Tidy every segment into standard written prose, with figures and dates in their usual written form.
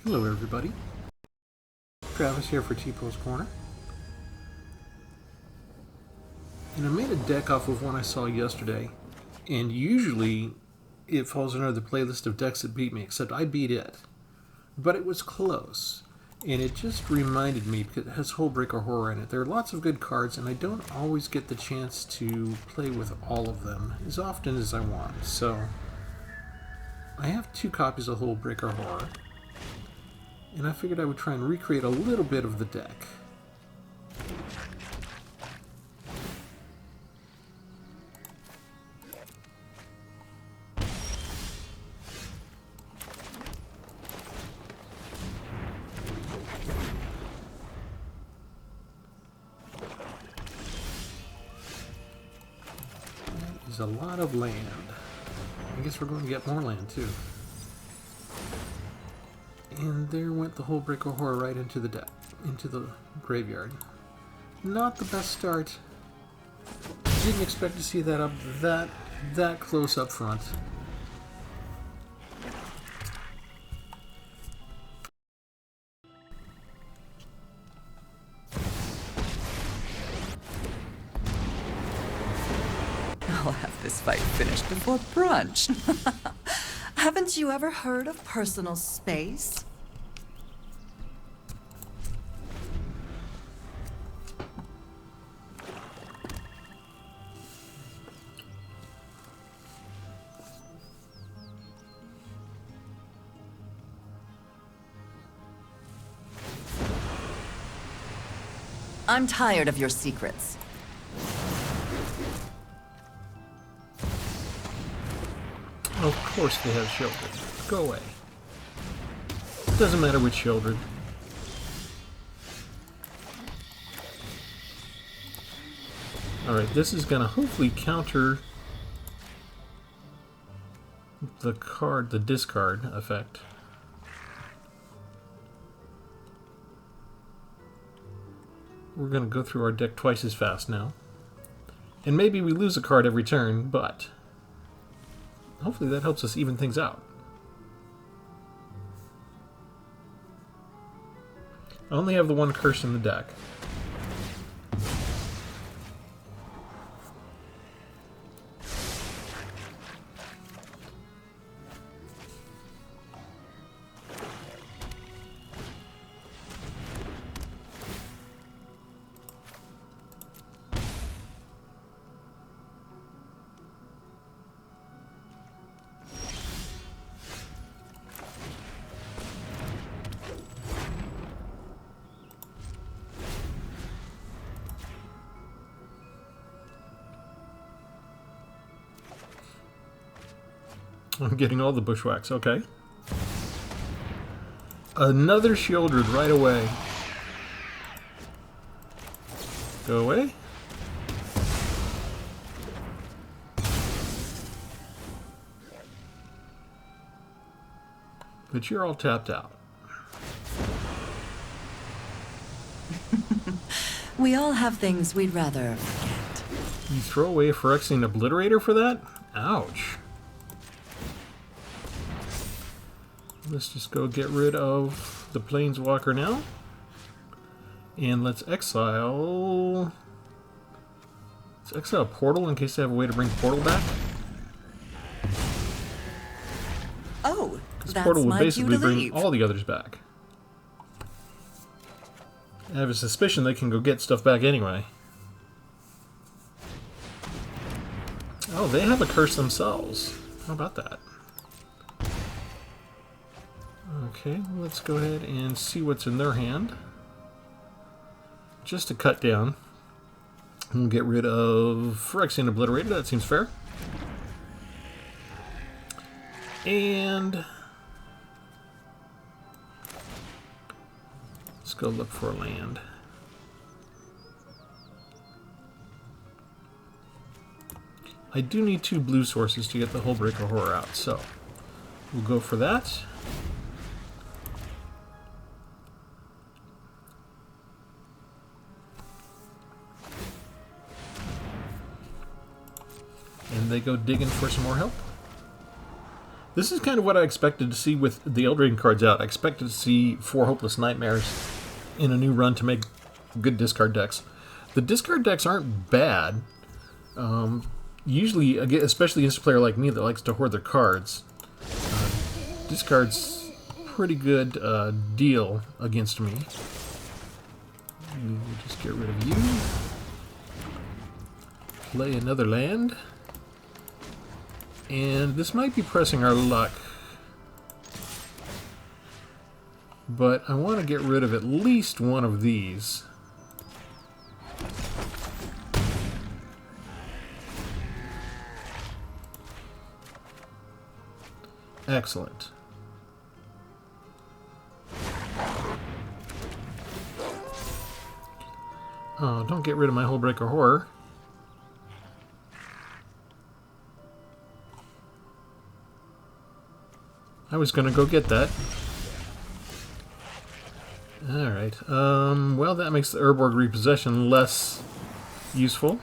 Hello everybody, Travis here for Tpull's Corner. And I made a deck off of one I saw yesterday, and usually it falls under the playlist of decks that beat me, except I beat it. But it was close, and it just reminded me, because it has Hullbreaker Horror in it. There are lots of good cards, and I don't always get the chance to play with all of them as often as I want. So I have 2 copies of Hullbreaker Horror, and I figured I would try and recreate a little bit of the deck. That is a lot of land. I guess we're going to get more land too. And there went the Hullbreaker Horror right into the deck, into the graveyard. Not the best start. Didn't expect to see that up that close up front. I'll have this fight finished before brunch. Haven't you ever heard of personal space? I'm tired of your secrets. Of course they have children. Go away. Doesn't matter which children. Alright, this is gonna hopefully counter the discard effect. We're gonna go through our deck twice as fast now. And maybe we lose a card every turn, but hopefully that helps us even things out. I only have the 1 curse in the deck. I'm getting all the bushwhacks, okay. Another Shieldred right away. Go away. But you're all tapped out. We all have things we'd rather forget. You throw away a Phyrexian Obliterator for that? Ouch. Let's just go get rid of the Planeswalker now. And let's exile... Let's exile Portal in case I have a way to bring Portal back. Oh, Because that's Portal would my cue basically to bring leave. all the others back. I have a suspicion they can go get stuff back anyway. Oh, they have a curse themselves. How about that? Okay, let's go ahead and see what's in their hand. Just to cut down. We'll get rid of Phyrexian Obliterator, that seems fair. And let's go look for a land. I do need 2 blue sources to get the Hullbreaker Horror out, so we'll go for that. And they go digging for some more help. This is kind of what I expected to see with the Eldraine cards out. I expected to see 4 Hopeless Nightmares in a new run to make good discard decks. The discard decks aren't bad. Usually, especially against a player like me that likes to hoard their cards, discard's pretty good deal against me. We'll just get rid of you. Play another land. And this might be pressing our luck. But I want to get rid of at least one of these. Excellent. Oh, don't get rid of my Hullbreaker Horror. I was going to go get that. Alright. Well, that makes the Urborg Repossession less useful.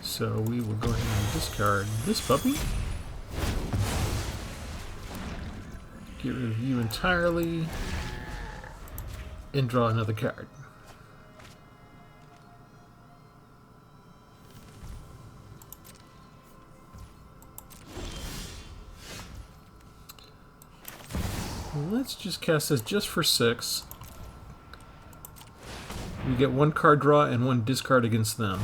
So we will go ahead and discard this puppy. Get rid of you entirely. And draw another card. Let's just cast this just for 6. We get 1 card draw and 1 discard against them.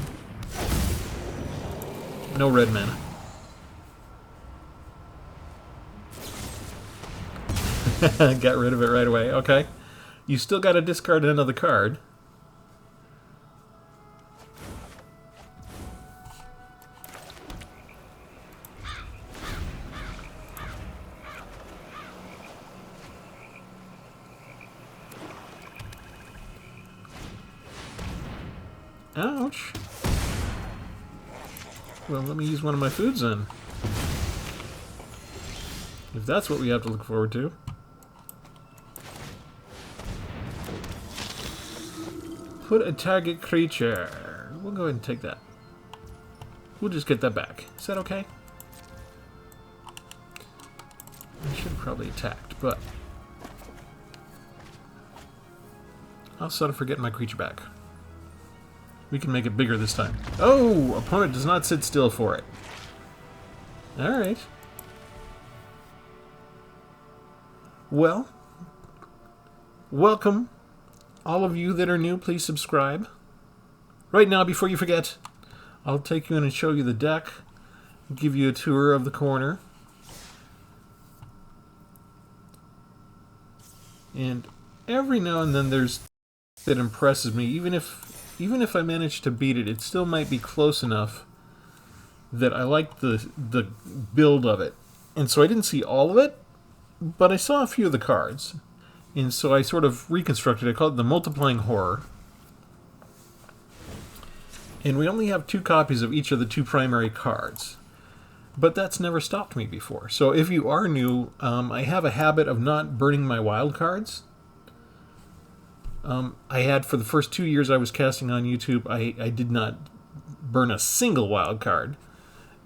No red mana. Got rid of it right away. Okay. You still got to discard another card. Ouch. Well, let me use one of my foods then. If that's what we have to look forward to. Put a target creature. We'll go ahead and take that. We'll just get that back. Is that okay? I should have probably attacked, but I'll settle for getting my creature back. We can make it bigger this time. Oh! Opponent does not sit still for it. Alright. Well, welcome. All of you that are new, please subscribe. Right now, before you forget, I'll take you in and show you the deck, give you a tour of the corner. And every now and then there's that impresses me. Even if I manage to beat it, it still might be close enough that I like the build of it. And so I didn't see all of it, but I saw a few of the cards. And so I sort of reconstructed it. I call it the Multiplying Horror. And we only have 2 copies of each of the 2 primary cards. But that's never stopped me before. So if you are new, I have a habit of not burning my wild cards. I had, for the first 2 years I was casting on YouTube, I did not burn a single wild card.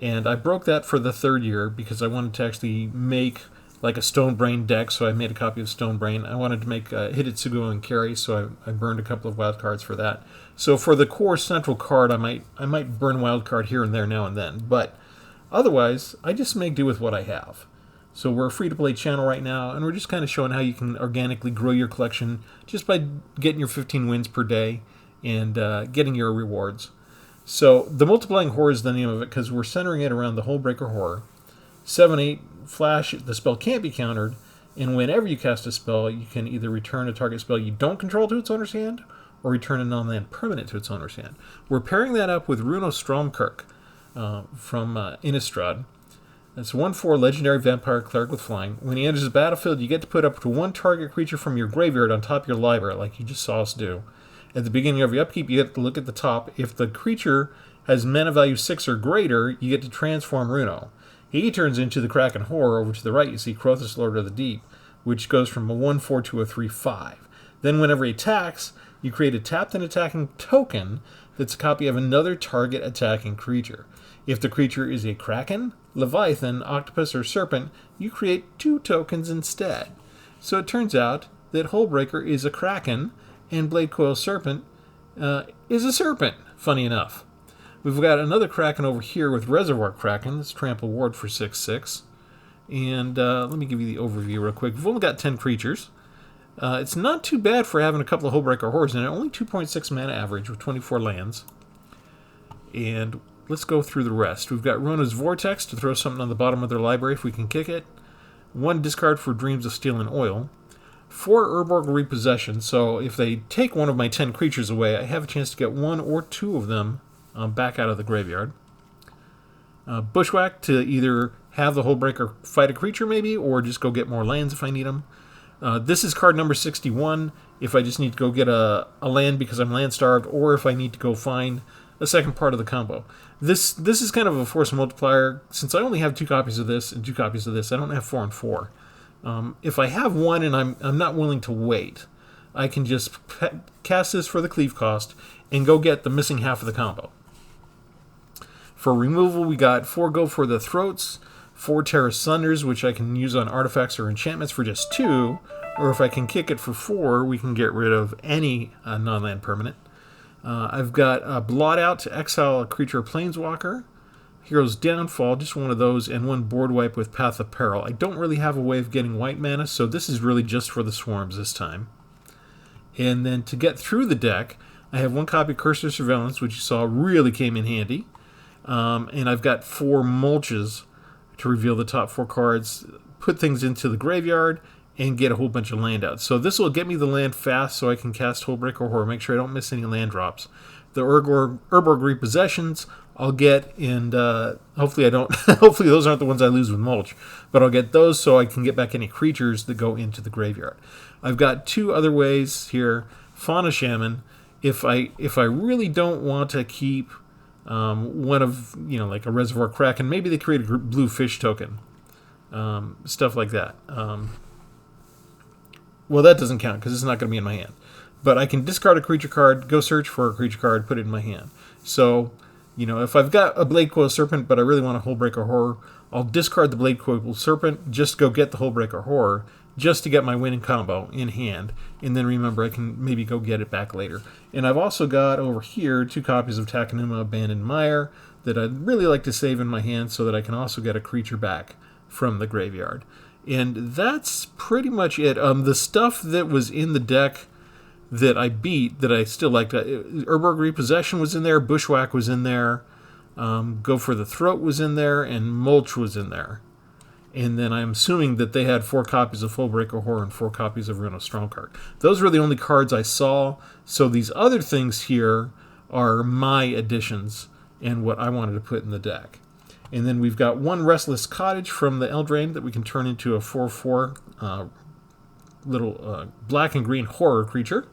And I broke that for the 3rd year because I wanted to actually make like a Stonebrain deck, so I made a copy of Stonebrain. I wanted to make Hidetsugu and Carry, so I burned a couple of wild cards for that. So for the core central card, I might burn wild card here and there now and then. But otherwise, I just make do with what I have. So we're a free-to-play channel right now, and we're just kind of showing how you can organically grow your collection just by getting your 15 wins per day and getting your rewards. So the Multiplying Horror is the name of it because we're centering it around the Hullbreaker Horror. 7/8 flash, the spell can't be countered, and whenever you cast a spell, you can either return a target spell you don't control to its owner's hand, or return a non-land permanent to its owner's hand. We're pairing that up with Runo Stromkirk from Innistrad. That's 1/4 legendary vampire cleric with flying. When he enters the battlefield, you get to put up to 1 target creature from your graveyard on top of your library, like you just saw us do. At the beginning of your upkeep, you get to look at the top. If the creature has mana value 6 or greater, you get to transform Runo. He turns into the Kraken Horror. Over to the right, you see Crothus, Lord of the Deep, which goes from a 1/4 to a 3/5. Then whenever he attacks, You create a tapped and attacking token that's a copy of another target attacking creature. If the creature is a kraken, leviathan, octopus, or serpent, you create 2 tokens instead. So it turns out that Hullbreaker is a kraken, and Bladecoil Serpent is a serpent, funny enough. We've got another kraken over here with Reservoir Kraken. Let's trample ward for 6/6. And let me give you the overview real quick. We've only got 10 creatures. It's not too bad for having a couple of Hullbreaker Horrors in it. Only 2.6 mana average with 24 lands. And let's go through the rest. We've got Rona's Vortex to throw something on the bottom of their library if we can kick it. 1 discard for Dreams of Steel and Oil. 4 Urborg Repossession, so if they take one of my 10 creatures away, I have a chance to get 1 or 2 of them back out of the graveyard. Bushwhack to either have the Hullbreaker fight a creature maybe, or just go get more lands if I need them. This is card number 61, if I just need to go get a land because I'm land starved, or if I need to go find a second part of the combo. This is kind of a force multiplier. Since I only have 2 copies of this and 2 copies of this, I don't have 4 and 4. If I have 1 and I'm not willing to wait, I can just cast this for the cleave cost and go get the missing half of the combo. For removal, we got 4 Go for the Throats, 4 Terra Sunders, which I can use on artifacts or enchantments for just 2, or if I can kick it for 4, we can get rid of any non-land permanent. I've got a Blot Out to exile a creature or planeswalker, Hero's Downfall, just one of those, and 1 board wipe with Path of Peril. I don't really have a way of getting white mana, so this is really just for the swarms this time. And then to get through the deck, I have 1 copy of Curse of Surveillance, which you saw really came in handy. And I've got 4 Mulches to reveal the top 4 cards, put things into the graveyard, and get a whole bunch of land out. So this will get me the land fast so I can cast Hullbreaker Horror, make sure I don't miss any land drops. The Urborg Repossessions I'll get, and hopefully I don't. Hopefully those aren't the ones I lose with mulch, but I'll get those so I can get back any creatures that go into the graveyard. I've got 2 other ways here. Fauna Shaman. If I really don't want to keep one of like a Reservoir Kraken, maybe they create a blue fish token, stuff like that. Well, that doesn't count because it's not going to be in my hand. But I can discard a creature card, go search for a creature card, put it in my hand. So, if I've got a Bladecoil Serpent, but I really want a Hullbreaker Horror, I'll discard the Bladecoil Serpent, just go get the Hullbreaker Horror, just to get my winning combo in hand. And then remember, I can maybe go get it back later. And I've also got over here 2 copies of Takenuma Abandoned Mire that I'd really like to save in my hand so that I can also get a creature back from the graveyard. And that's pretty much it. The stuff that was in the deck that I beat, that I still liked, Urborg Repossession was in there, Bushwhack was in there, Go for the Throat was in there, and Mulch was in there. And then I'm assuming that they had 4 copies of Hullbreaker Horror and 4 copies of Reno Strongcard. Those were the only cards I saw, so these other things here are my additions and what I wanted to put in the deck. And then we've got 1 Restless Cottage from the Eldraine that we can turn into a 4/4 little black and green horror creature.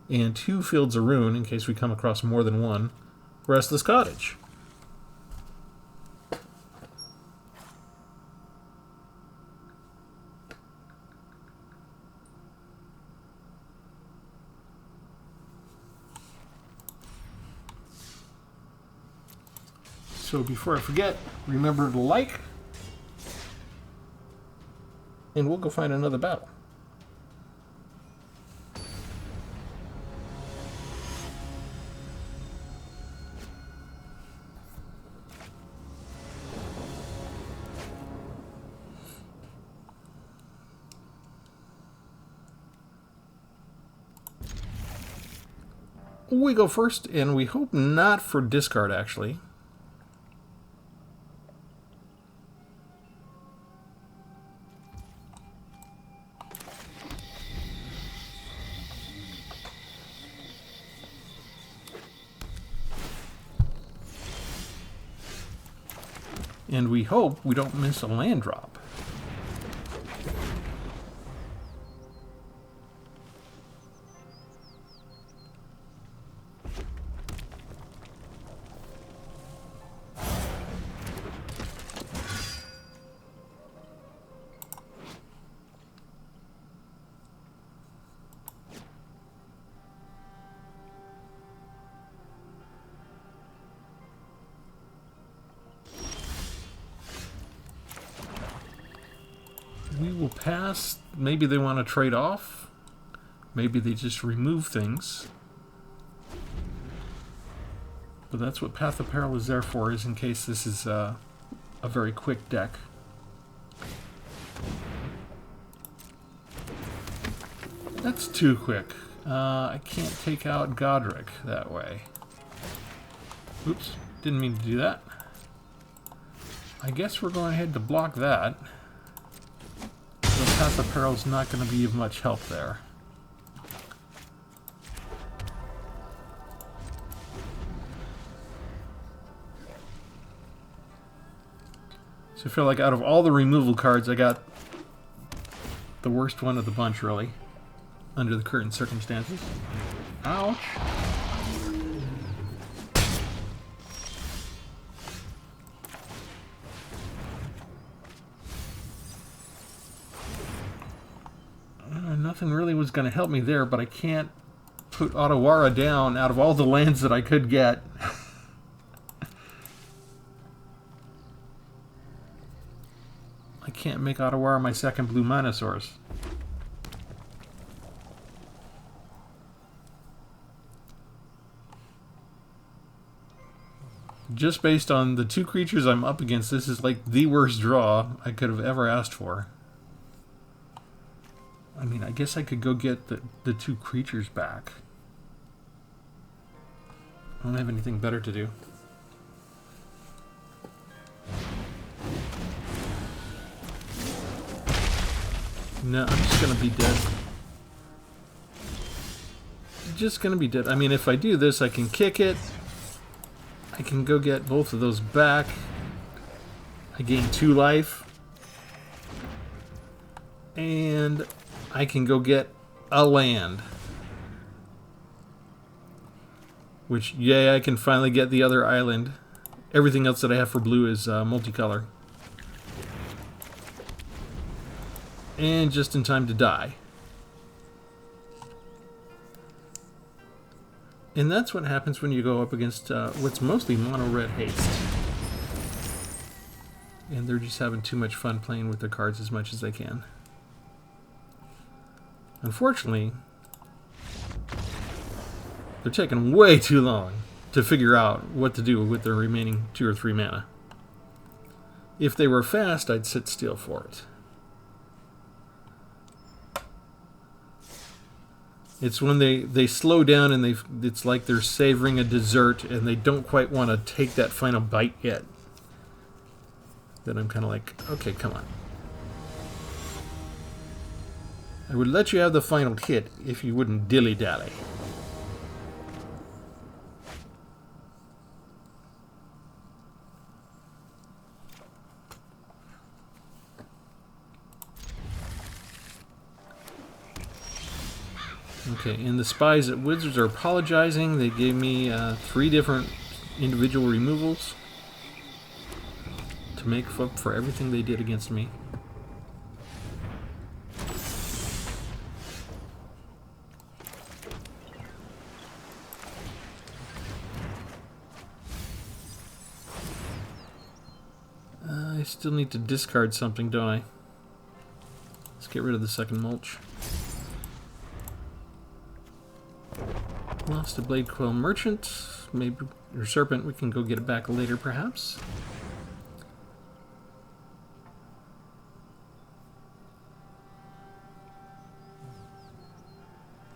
And 2 Fields of Ruin in case we come across more than 1 Restless Cottage. So before I forget, remember to like, and we'll go find another battle. We go first, and we hope not for discard, actually. And we hope we don't miss a land drop. pass. Maybe they want to trade off. Maybe they just remove things. But that's what Path of Peril is there for, is in case this is a very quick deck. That's too quick. I can't take out Godric that way. Oops, didn't mean to do that. I guess we're going ahead to block that. The Path of Peril's not going to be of much help there. So I feel like out of all the removal cards, I got the worst one of the bunch, really, under the current circumstances. Ouch! Nothing really was going to help me there, but I can't put Otawara down out of all the lands that I could get. I can't make Otawara my second blue mana source. Just based on the two creatures I'm up against, this is like the worst draw I could have ever asked for. I mean, I guess I could go get the two creatures back. I don't have anything better to do. No, I'm just gonna be dead. Just gonna be dead. I mean, if I do this, I can kick it. I can go get both of those back. I gain 2 life. And I can go get a land. Which, yay, I can finally get the other island. Everything else that I have for blue is multicolor. And just in time to die. And that's what happens when you go up against what's mostly mono-red haste. And they're just having too much fun playing with their cards as much as they can. Unfortunately, they're taking way too long to figure out what to do with their remaining 2 or 3 mana. If they were fast, I'd sit still for it. It's when they slow down and it's like they're savoring a dessert and they don't quite want to take that final bite yet. Then I'm kind of like, okay, come on. I would let you have the final hit if you wouldn't dilly-dally. Okay, and the spies at Wizards are apologizing. They gave me 3 different individual removals to make up for everything they did against me. I still need to discard something, don't I? Let's get rid of the second mulch. Lost a Blade Quill Merchant, maybe, or Serpent. We can go get it back later, perhaps.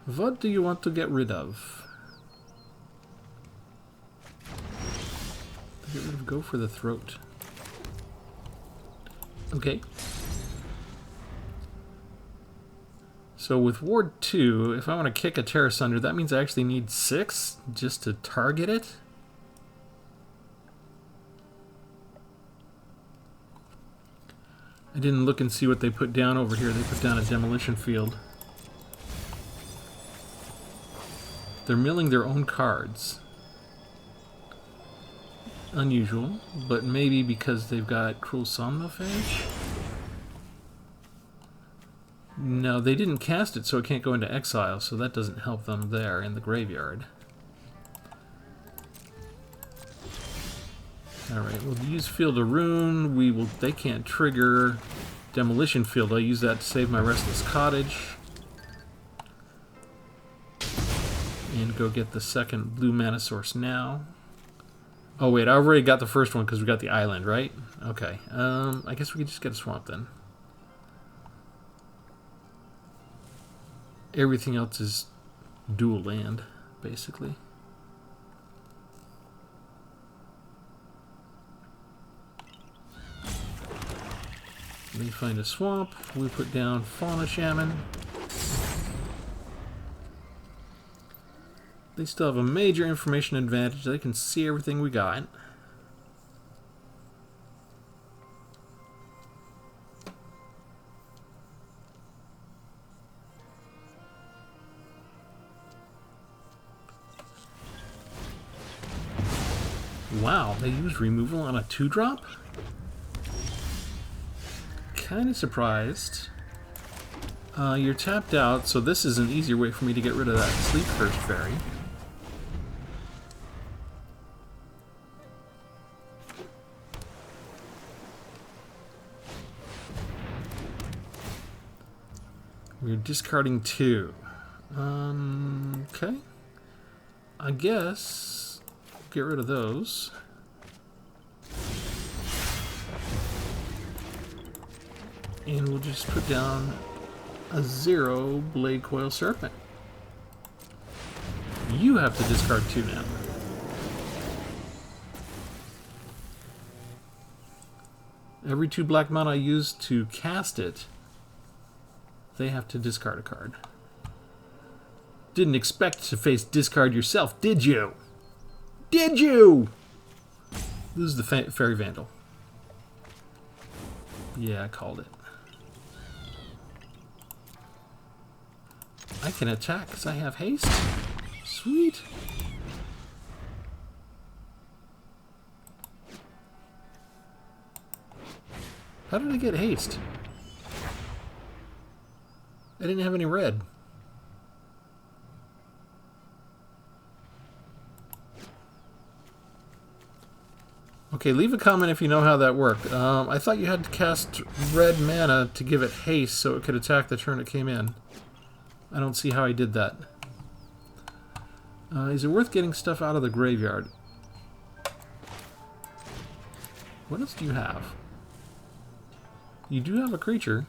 What do you want to get rid of? Get rid of Go for the Throat. Okay. So with Ward 2, if I want to kick a Terra Sunder, that means I actually need 6 just to target it? I didn't look and see what they put down over here. They put down a Demolition Field. They're milling their own cards. Unusual, but maybe because they've got Cruel Somnophage? No, they didn't cast it, so it can't go into exile, so that doesn't help them there in the graveyard. Alright, we'll use Field of Ruin. They can't trigger demolition field. I'll use that to save my restless cottage. And go get the second blue mana source now. Oh wait, I already got the first one because we got the island, right? Okay. I guess we could just get a swamp then. Everything else is dual land, basically. Let me find a swamp. We put down Fauna Shaman. They still have a major information advantage. They can see everything we got. Wow, they use removal on a 2-drop? Kind of surprised. You're tapped out, so this is an easier way for me to get rid of that Sleep Cursed Fairy. We're discarding 2. Okay. I guess get rid of those. And we'll just put down a 0 Blade Coil Serpent. You have to discard 2 now. Every 2 black mana I use to cast it, they have to discard a card. Didn't expect to face discard yourself, did you? Did you? This is the Fairy Vandal. Yeah, I called it. I can attack because I have haste. Sweet. How did I get haste? I didn't have any red. Okay, leave a comment if you know how that worked. I thought you had to cast red mana to give it haste so it could attack the turn it came in. I don't see how I did that. Is it worth getting stuff out of the graveyard? What else do you have? You do have a creature.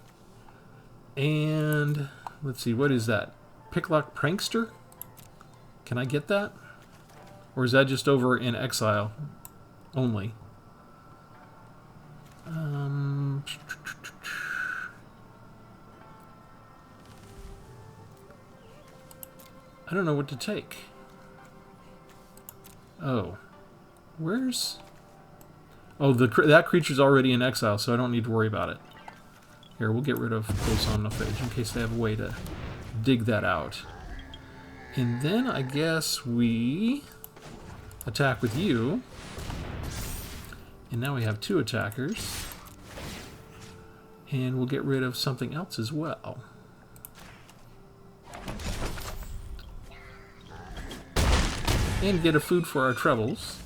And let's see, what is that? Picklock Prankster? Can I get that? Or is that just over in exile only? I don't know what to take. Oh. Where's... Oh, that creature's already in exile, so I don't need to worry about it. Here, we'll get rid of Close Omniphage in case they have a way to dig that out. And then I guess we attack with you. And now we have 2 attackers. And we'll get rid of something else as well. And get a food for our trebles.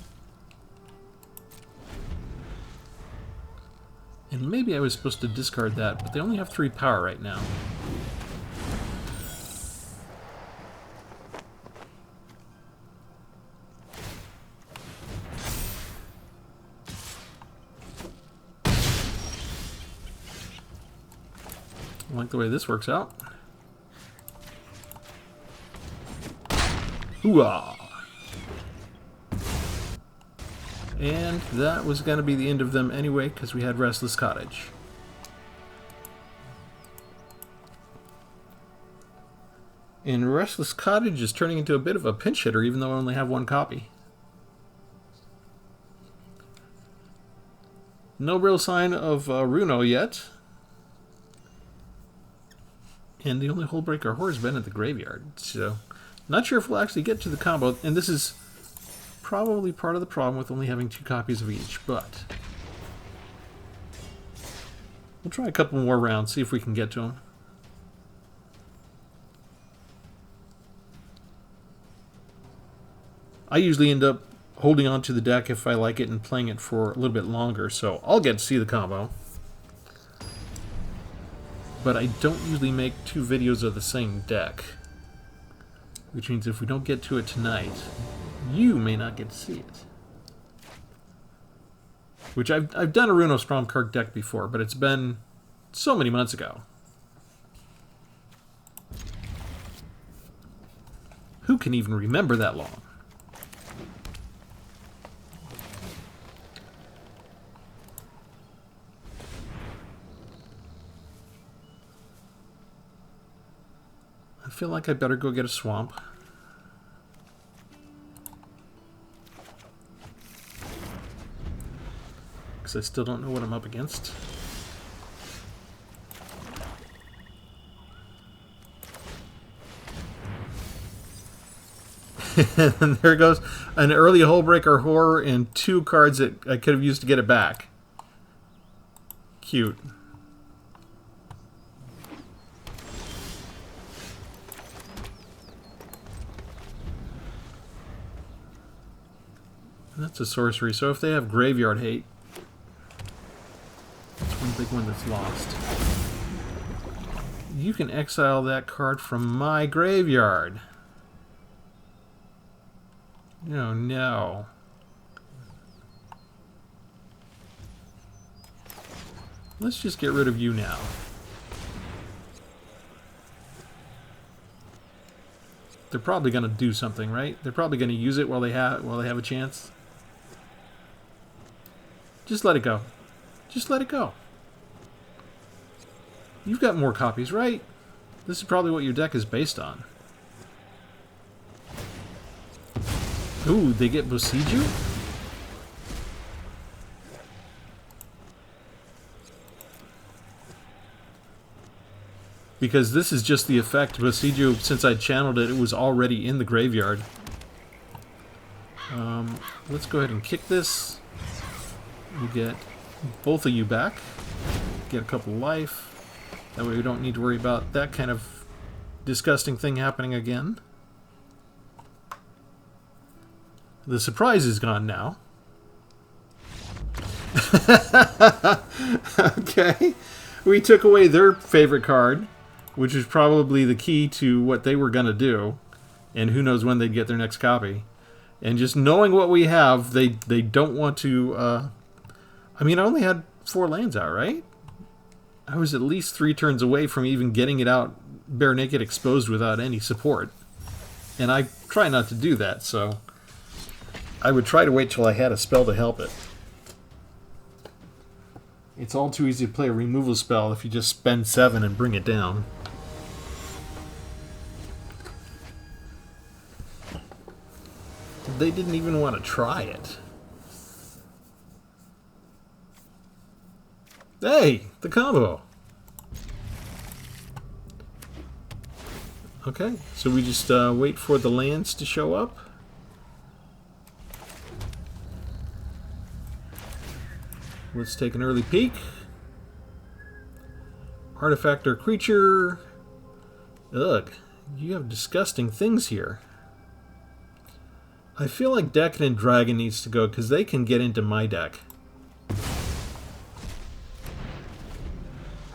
And maybe I was supposed to discard that, but they only have 3 power right now. I like the way this works out. Hooah! And that was going to be the end of them anyway, because we had Restless Cottage. And Restless Cottage is turning into a bit of a pinch hitter, even though I only have 1 copy. No real sign of Runo yet. And the only Hullbreaker Horror has been at the graveyard. So, not sure if we'll actually get to the combo. And this is probably part of the problem with only having 2 copies of each, but we'll try a couple more rounds, see if we can get to them. I usually end up holding on to the deck if I like it and playing it for a little bit longer, so I'll get to see the combo. but I don't usually make 2 videos of the same deck. Which means if we don't get to it tonight, you may not get to see it. Which I've done a Runo Stromkirk deck before, but it's been so many months ago. Who can even remember that long? I feel like I better go get a swamp. Because I still don't know what I'm up against. And there goes an early Hullbreaker Horror and 2 cards that I could have used to get it back. Cute. That's a sorcery, so if they have Graveyard Hate, that's one big one that's lost. You can exile that card from my graveyard. Oh no. Let's just get rid of you now. They're probably going to do something, right? They're probably going to use it while they have a chance. Just let it go. Just let it go. You've got more copies, right? This is probably what your deck is based on. Ooh, they get Bosiju? Because this is just the effect. Bosiju, since I channeled it, it was already in the graveyard. Let's go ahead and kick this. We get both of you back. Get a couple life. That way we don't need to worry about that kind of disgusting thing happening again. The surprise is gone now. Okay. We took away their favorite card, which is probably the key to what they were going to do. And who knows when they'd get their next copy. And just knowing what we have, they don't want to... I mean, I only had 4 lands out, right? I was at least 3 turns away from even getting it out bare naked exposed without any support. And I try not to do that, so... I would try to wait till I had a spell to help it. It's all too easy to play a removal spell if you just spend 7 and bring it down. They didn't even want to try it. Hey, the combo! Okay, so we just wait for the lands to show up. Let's take an early peek. Artifact or creature. Ugh, you have disgusting things here. I feel like Decadent Dragon needs to go because they can get into my deck.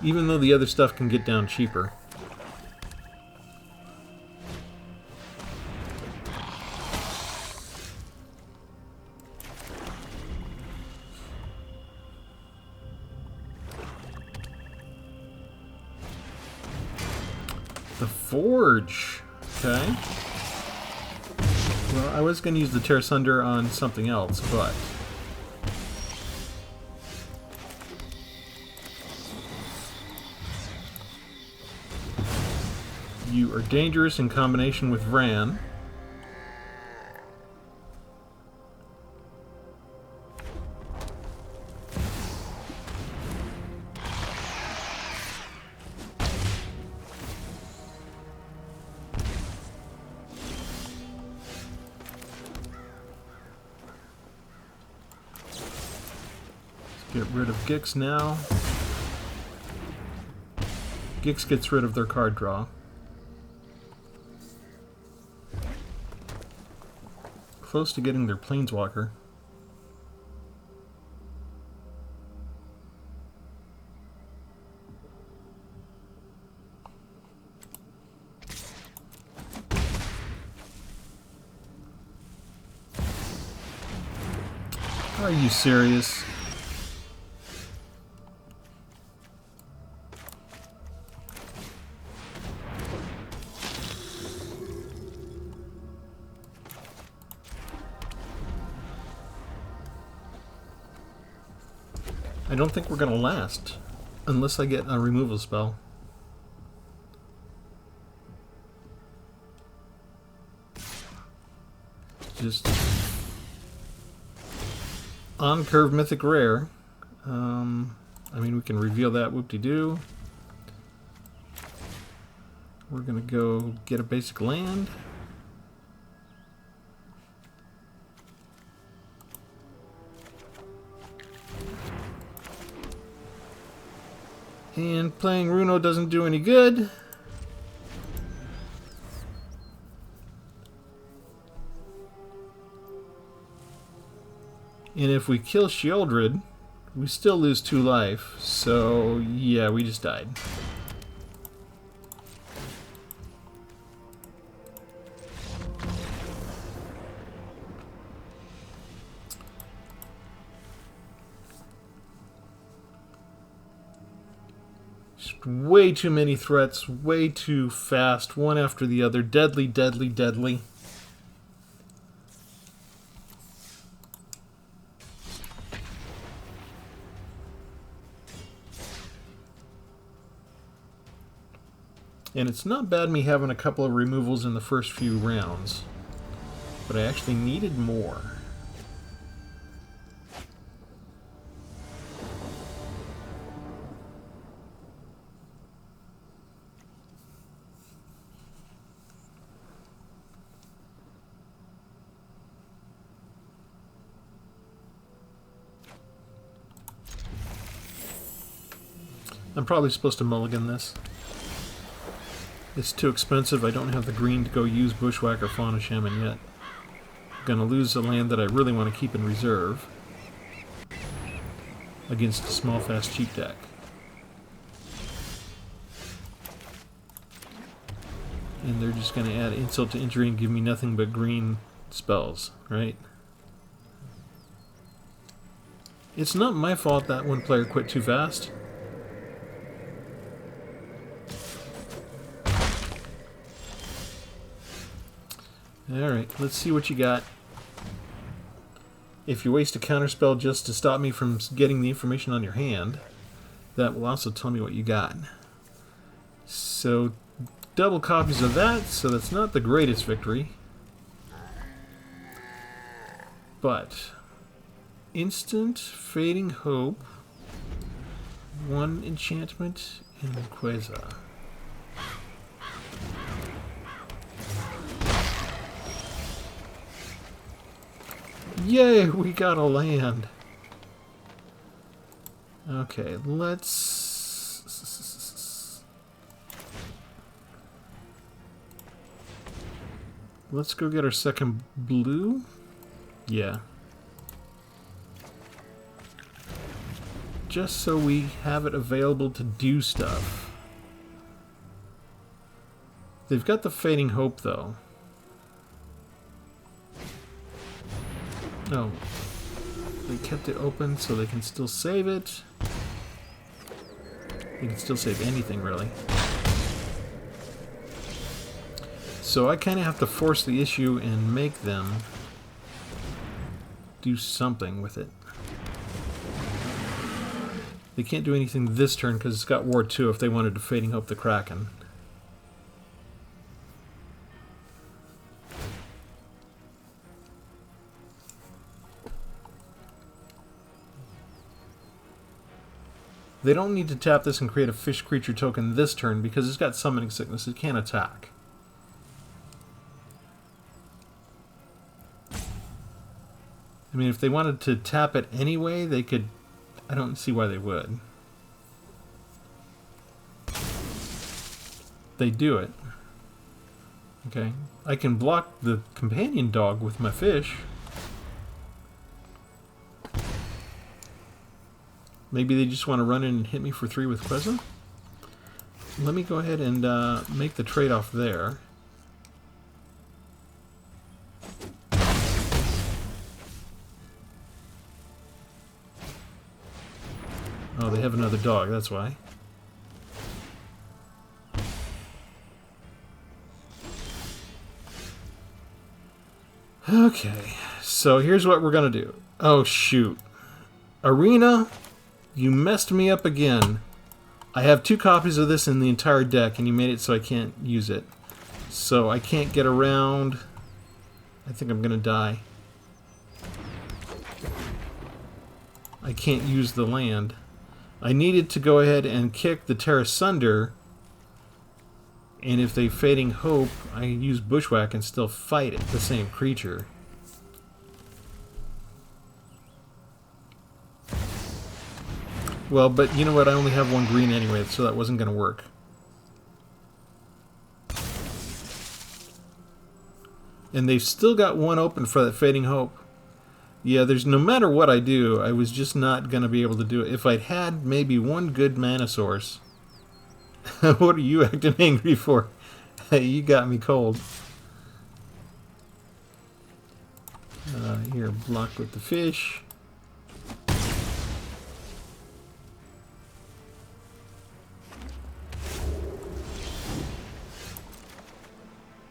Even though the other stuff can get down cheaper. The Forge. Okay. Well, I was going to use the Tear Sunder on something else, but... You are dangerous in combination with Vran. Get rid of Gix now. Gix gets rid of their card draw. Close to getting their Planeswalker. Are you serious? I don't think we're gonna last unless I get a removal spell. Just on curve mythic rare. I mean, we can reveal that whoop-de-doo. We're gonna go get a basic land. And playing Runo doesn't do any good. And if we kill Sheoldred, we still lose 2 life. So, yeah, we just died. Just way too many threats, way too fast, one after the other. Deadly, deadly, deadly. And it's not bad me having a couple of removals in the first few rounds, but I actually needed more. I'm probably supposed to mulligan this. It's too expensive. I don't have the green to go use Bushwhacker Fauna Shaman yet. I'm gonna lose a land that I really want to keep in reserve against a small, fast, cheap deck. And they're just gonna add insult to injury and give me nothing but green spells, right? It's not my fault that one player quit too fast. Alright, let's see what you got. If you waste a counterspell just to stop me from getting the information on your hand, that will also tell me what you got. So, double copies of that, so that's not the greatest victory. But, instant Fading Hope, 1 enchantment, and Queza. Yay, we got a land. Okay, let's go get our second blue. Yeah. Just so we have it available to do stuff. They've got the Fading Hope, though. No. They kept it open so they can still save it. They can still save anything, really. So I kind of have to force the issue and make them do something with it. They can't do anything this turn because it's got Ward 2 if they wanted to Fading Hope the Kraken. They don't need to tap this and create a fish creature token this turn because it's got Summoning Sickness. It can't attack. I mean, if they wanted to tap it anyway, they could. I don't see why they would. They do it. Okay. I can block the companion dog with my fish. Maybe they just want to run in and hit me for 3 with Queza? Let me go ahead and make the trade-off there. Oh, they have another dog, that's why. Okay, so here's what we're gonna do. Oh, shoot. Arena, you messed me up again. I have 2 copies of this in the entire deck, and you made it so I can't use it. So I can't get around. I think I'm gonna die. I can't use the land. I needed to go ahead and kick the Terra Sunder, and if they Fading Hope, I use Bushwhack and still fight it, the same creature. Well, but you know what? I only have 1 green anyway, so that wasn't going to work. And they've still got 1 open for that Fading Hope. Yeah, there's no matter what I do, I was just not going to be able to do it. If I'd had maybe 1 good mana source. What are you acting angry for? Hey, you got me cold. Here, block with the fish.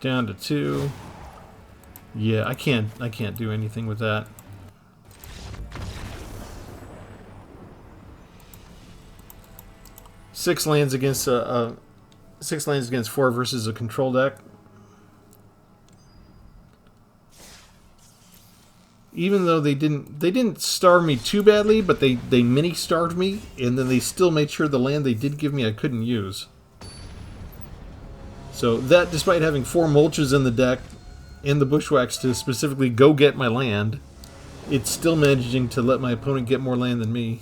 Down to 2. Yeah, I can't do anything with that. Six lands against 4 versus a control deck. Even though they didn't starve me too badly, but they mini starved me, and then they still made sure the land they did give me I couldn't use. So that, despite having 4 mulches in the deck and the Bushwhacks to specifically go get my land, it's still managing to let my opponent get more land than me.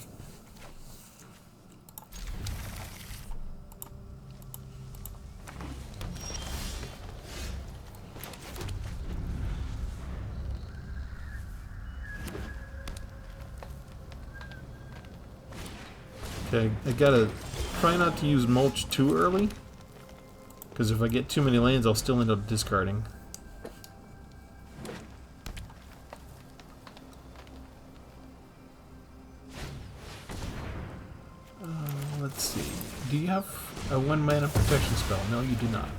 Okay, I gotta try not to use mulch too early, because if I get too many lands, I'll still end up discarding. Let's see. Do you have a 1 mana protection spell? No, you do not.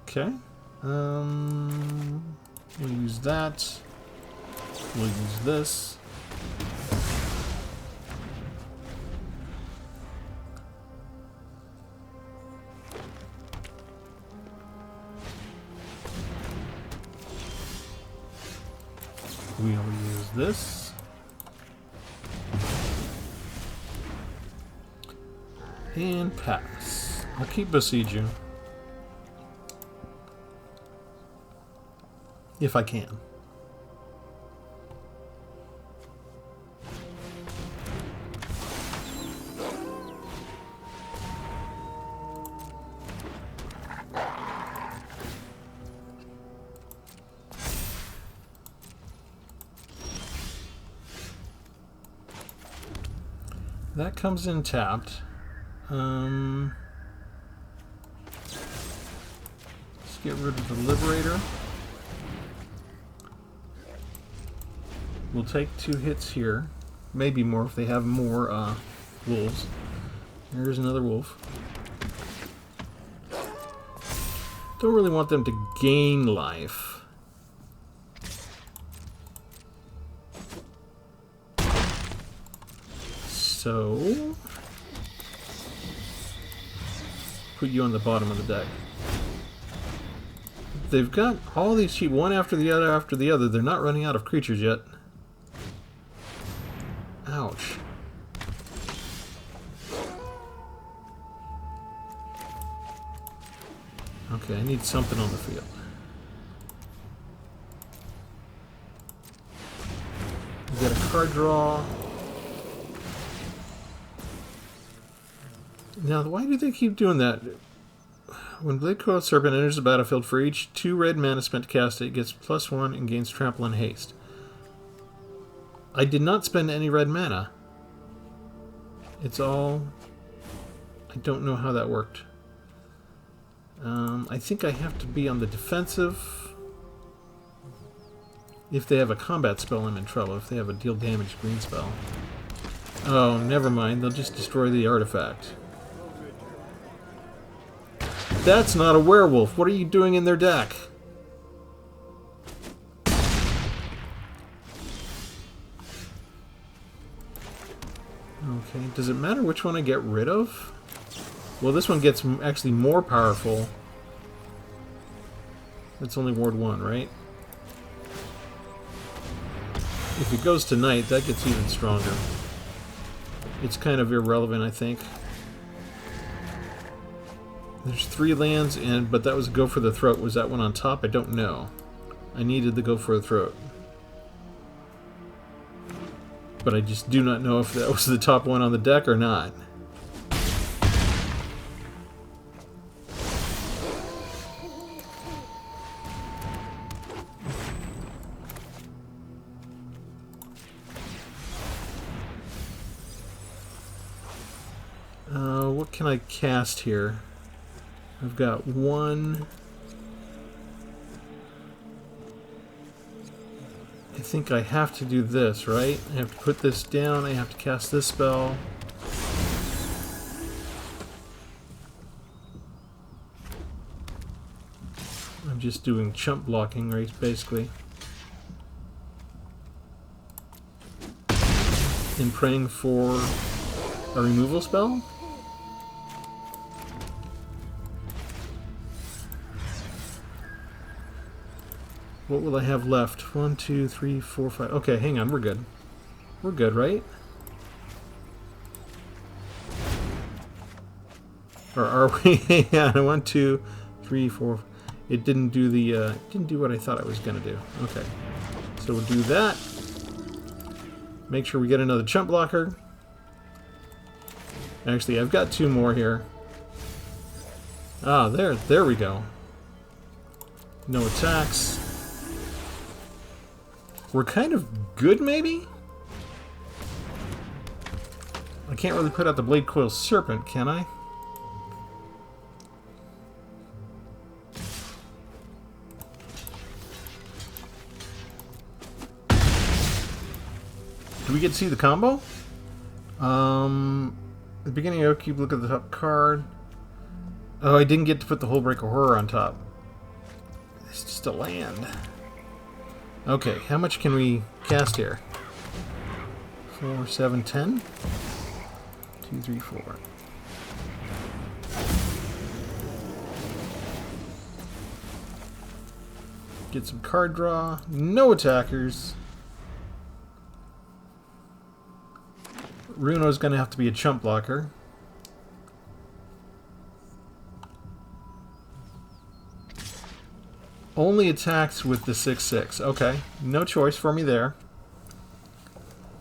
Okay. We'll use that. We'll use this. We'll use this. And pass. I'll keep besieging. If I can. That comes in tapped. Let's get rid of the Liberator. We'll take 2 hits here. Maybe more if they have more wolves. There's another wolf. Don't really want them to gain life. So, put you on the bottom of the deck. They've got all these sheep, one after the other. They're not running out of creatures yet. Ouch. Okay, I need something on the field. We got a card draw. Now, why do they keep doing that? When Blade Coiled Serpent enters the battlefield, for each 2 red mana spent to cast it, it gets +1 and gains trample and haste. I did not spend any red mana. It's all... I don't know how that worked. I think I have to be on the defensive. If they have a combat spell, I'm in trouble. If they have a deal damage green spell. Oh, never mind. They'll just destroy the artifact. That's not a werewolf. What are you doing in their deck? Okay, does it matter which one I get rid of? Well, this one gets actually more powerful. It's only Ward 1, right? If it goes to night, that gets even stronger. It's kind of irrelevant, I think. There's 3 lands, but that was a Go for the Throat. Was that one on top? I don't know. I needed the Go for the Throat. But I just do not know if that was the top one on the deck or not. What can I cast here? I've got 1. I think I have to do this, right? I have to put this down, I have to cast this spell. I'm just doing chump blocking, right, basically. And praying for a removal spell? What will I have left? 1, 2, 3, 4, 5. Okay, hang on, we're good. We're good, right? Or are we? Yeah, 1, 2, 3, 4. It didn't do the didn't do what I thought I was gonna do. Okay. So we'll do that. Make sure we get another chump blocker. Actually, I've got 2 more here. Ah, there we go. No attacks. We're kind of good, maybe? I can't really put out the Blade Coil Serpent, can I? Do we get to see the combo? At the beginning of Upkeep, look at the top card. Oh, I didn't get to put the Hullbreaker Horror on top. It's just a land. Okay, how much can we cast here? 4, 7, 10? 2, 3, 4. Get some card draw. No attackers. Runo's going to have to be a chump blocker. Only attacks with the 6/6. Okay, no choice for me there.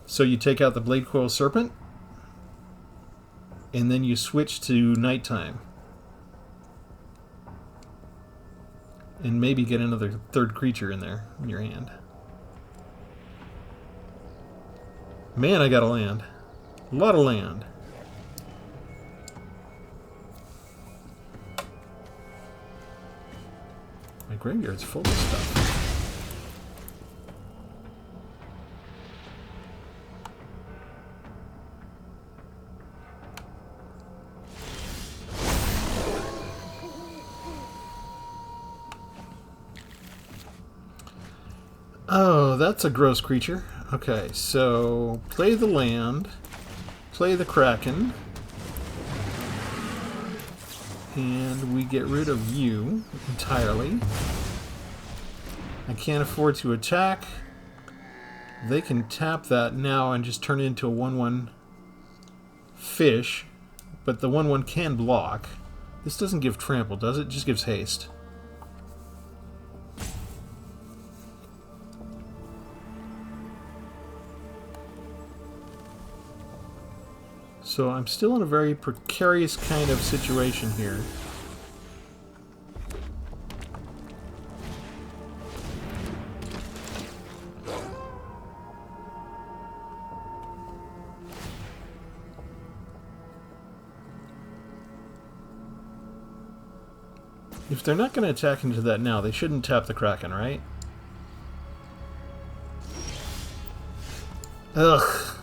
So you take out the Blade Coil Serpent, and then you switch to nighttime. And maybe get another 3rd creature in there in your hand. Man, I got a land. A lot of land. My graveyard's full of stuff. Oh, that's a gross creature. Okay, so play the land, play the Kraken, and we get rid of you entirely. I can't afford to attack. They can tap that now and just turn it into a 1/1 fish, but the 1/1 can block. This doesn't give trample, does it? It just gives haste. So I'm still in a very precarious kind of situation here. If they're not going to attack into that now, they shouldn't tap the Kraken, right? Ugh.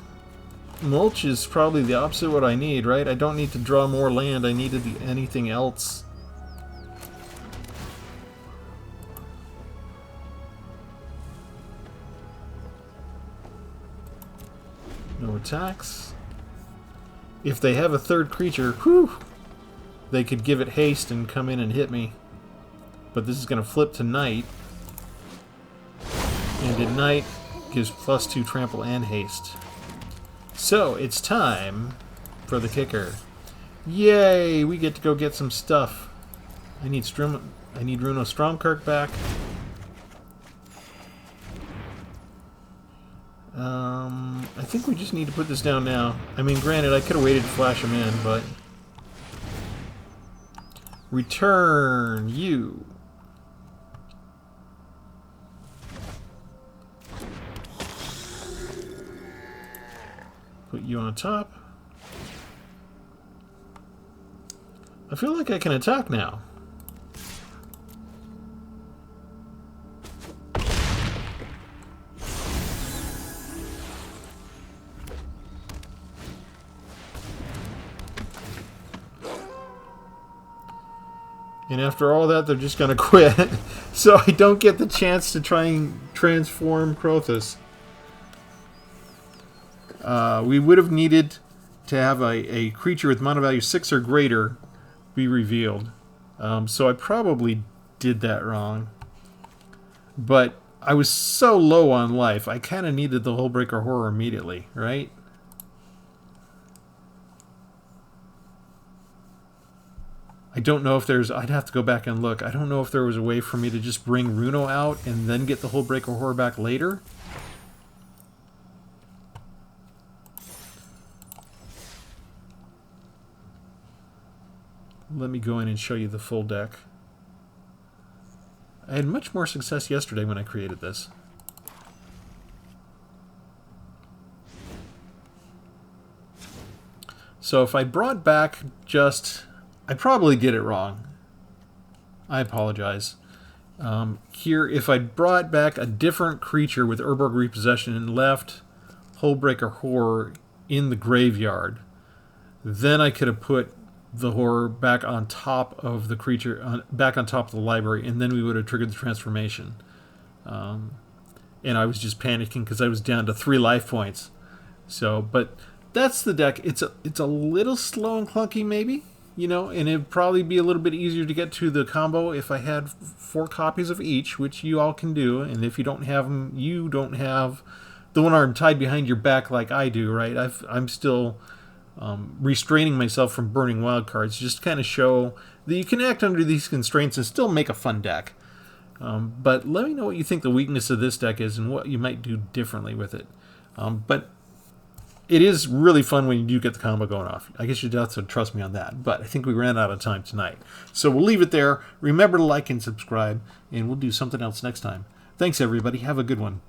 Mulch is probably the opposite of what I need, right? I don't need to draw more land. I needed anything else. No attacks. If they have a third creature, whew, they could give it haste and come in and hit me. But this is going to flip to night. And at night gives +2 trample and haste. So it's time for the kicker. Yay! We get to go get some stuff. I need Runo Stromkirk back. I think we just need to put this down now. I mean, granted, I could have waited to flash him in, but... Return you. Put you on top. I feel like I can attack now. And after all that, they're just going to quit. So I don't get the chance to try and transform Crothus. We would have needed to have a creature with mana value 6 or greater be revealed. So I probably did that wrong. But I was so low on life, I kind of needed the Hullbreaker Horror immediately, right? I don't know if there's... I'd have to go back and look. I don't know if there was a way for me to just bring Runo out and then get the Hullbreaker Horror back later. Let me go in and show you the full deck. I had much more success yesterday when I created this. So if I brought back just... I probably did it wrong. I apologize. Here, if I brought back a different creature with Urborg Repossession and left Hullbreaker Horror in the graveyard, then I could have put the horror back on top of the creature, back on top of the library, and then we would have triggered the transformation. And I was just panicking because I was down to 3 life points. So, but that's the deck. It's a little slow and clunky, maybe. You know, and it'd probably be a little bit easier to get to the combo if I had 4 copies of each, which you all can do. And if you don't have them, you don't have the one arm tied behind your back like I do, right? I'm still restraining myself from burning wild cards, just to kind of show that you can act under these constraints and still make a fun deck. But let me know what you think the weakness of this deck is and what you might do differently with it. But it is really fun when you do get the combo going off. I guess you'd have to trust me on that. But I think we ran out of time tonight. So we'll leave it there. Remember to like and subscribe, and we'll do something else next time. Thanks, everybody. Have a good one.